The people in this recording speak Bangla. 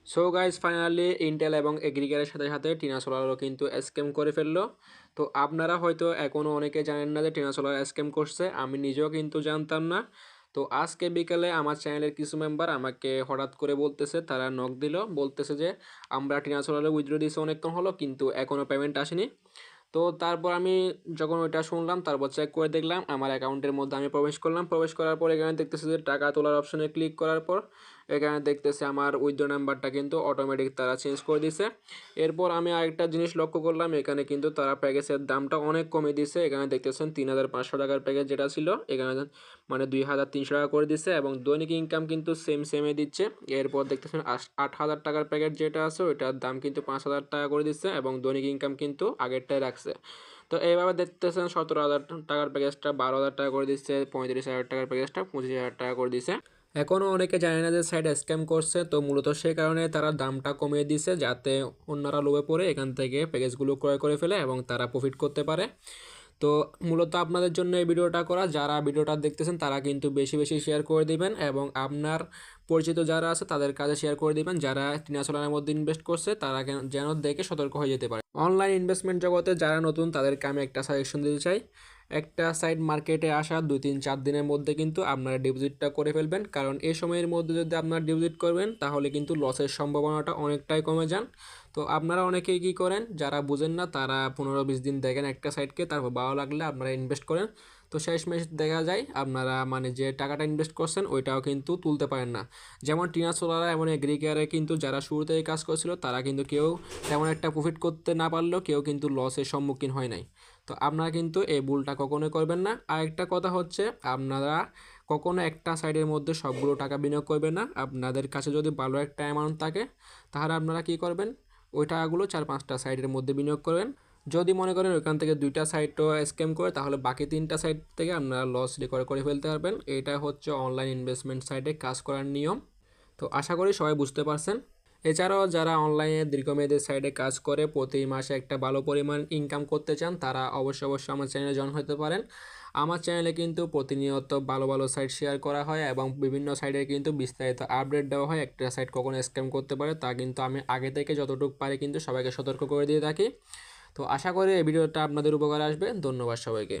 সো গাইস ফাইনালি ইন্টেল এবং এগ্রিগেটের সাথে সাথে টিনা সোলারও কিন্তু স্ক্যাম করে ফেললো। তো আপনারা হয়তো এখনও অনেকে জানেন না যে টিনা সোলার স্ক্যাম করছে, আমি নিজেও কিন্তু জানতাম না। তো আজকে বিকেলে আমার চ্যানেলের কিছু মেম্বার আমাকে হঠাৎ করে বলতেছে, তারা নক দিল, বলতেছে যে আমরা টিনা সোলারে উইথড্র দিয়েছি অনেকক্ষণ হলো কিন্তু এখনও পেমেন্ট আসেনি। তো তারপর আমি যখন ওইটা শুনলাম তারপর চেক করে দেখলাম আমার অ্যাকাউন্টের মধ্যে আমি প্রবেশ করলাম। প্রবেশ করার পর এখানে দেখতেছি যে টাকা তোলার অপশনে ক্লিক করার পর এখানে দেখতেছে আমার উইথড্র নাম্বারটা কিন্তু অটোমেটিক তারা চেঞ্জ করে দিছে। এরপর আমি আরেকটা জিনিস লক্ষ্য করলাম, এখানে কিন্তু তারা প্যাকেজের দামটা অনেক কমে দিছে। এখানে দেখতেছেন 3,500 টাকার প্যাকেজ যেটা ছিল এখানে মানে 2,300 টাকা করে দিছে এবং দৈনিক ইনকাম কিন্তু সেমে দিচ্ছে। এরপর দেখতেছেন 8,000 টাকার প্যাকেজ যেটা আছে ওইটার দাম কিন্তু 5,000 টাকা করে দিচ্ছে এবং দৈনিক ইনকাম কিন্তু আগেরটাই রাখছে। তো এইভাবে দেখতেছেন 17,000 টাকার প্যাকেজটা 12,000 টাকা করে দিচ্ছে, 35,000 টাকার প্যাকেজটা 25,000 টাকা করে দিছে। এখনও অনেকে জানে না যে সাইট স্ক্যাম করছে, তো মূলত সে কারণে তারা দামটা কমিয়ে দিছে যাতে অন্যরা লোভে পড়ে এখান থেকে প্যাকেজগুলো ক্রয় করে ফেলে এবং তারা প্রফিট করতে পারে। তো মূলত আপনাদের জন্য এই ভিডিওটা করা, যারা ভিডিওটা দেখতেছেন তারা কিন্তু বেশি বেশি শেয়ার করে দিবেন এবং আপনার পরিচিত যারা আছে তাদের কাছে শেয়ার করে দিবেন, যারা টিনা সোলারের মধ্যে ইনভেস্ট করছে তারা যেন দেখে সতর্ক হয়ে যেতে পারে। অনলাইন ইনভেস্টমেন্ট জগতে যারা নতুন তাদেরকে আমি একটা সাজেশন দিতে চাই, একটা সাইট মার্কেটে আসা 2-3-4 দিনের মধ্যে কিন্তু আপনারা ডিপোজিটটা করে ফেলবেন, কারণ এই সময়ের মধ্যে যদি আপনারা ডিপোজিট করবেন তাহলে কিন্তু লসের সম্ভাবনাটা অনেকটাই কমে যান। তো আপনারা অনেকেই কী করেন, যারা বুঝেন না তারা 15-20 দিন দেখেন একটা সাইটকে, তারপর ভালো লাগলে আপনারা ইনভেস্ট করেন। তো শেষমেশ দেখা যায় আপনারা মানে যে টাকাটা ইনভেস্ট করছেন ওইটাও কিন্তু তুলতে পারেন না। যেমন টিনা সোলার এবং এগ্রিকেয়ারে কিন্তু যারা শুরু থেকে কাজ করছিল তারা কিন্তু কেউ তেমন একটা প্রফিট করতে না পারলেও কেউ কিন্তু লসের সম্মুখীন হয় নাই। তো আপনারা কিন্তু এই ভুলটা কখনোই করবেন না। আর একটা কথা হচ্ছে, আপনারা কখনো একটা সাইডের মধ্যে সবগুলো টাকা বিনিয়োগ করবেন না। আপনাদের কাছে যদি ভালো একটা অ্যামাউন্ট থাকে তাহলে আপনারা কী করবেন, ওই টাকাগুলো 4-5টা সাইডের মধ্যে বিনিয়োগ করবেন। যদি মনে করেন ওইখান থেকে 2টা সাইটও স্ক্যাম করে তাহলে বাকি 3টা সাইট থেকে আপনারা লস রিকভার করে ফেলতে পারবেন। এটা হচ্ছে অনলাইন ইনভেস্টমেন্ট সাইটে কাজ করার নিয়ম। তো আশা করি সবাই বুঝতে পারছেন। এছাড়াও যারা অনলাইনে দীর্ঘমেয়াদী সাইটে কাজ করে প্রতি মাসে একটা ভালো পরিমাণ ইনকাম করতে চান তারা অবশ্যই আমার চ্যানেলে জয়েন হতে পারেন। আমার চ্যানেলে কিন্তু প্রতিনিয়ত ভালো ভালো সাইট শেয়ার করা হয় এবং বিভিন্ন সাইটের কিন্তু বিস্তারিত আপডেট দেওয়া হয়। একটা সাইট কখনো স্ক্যাম করতে পারে তা কিন্তু আমি আগে থেকে যতটুকু পারি কিন্তু সবাইকে সতর্ক করে দিয়ে থাকি। তো আশা করি এই ভিডিওটা আপনাদের উপকারে আসবে। ধন্যবাদ সবাইকে।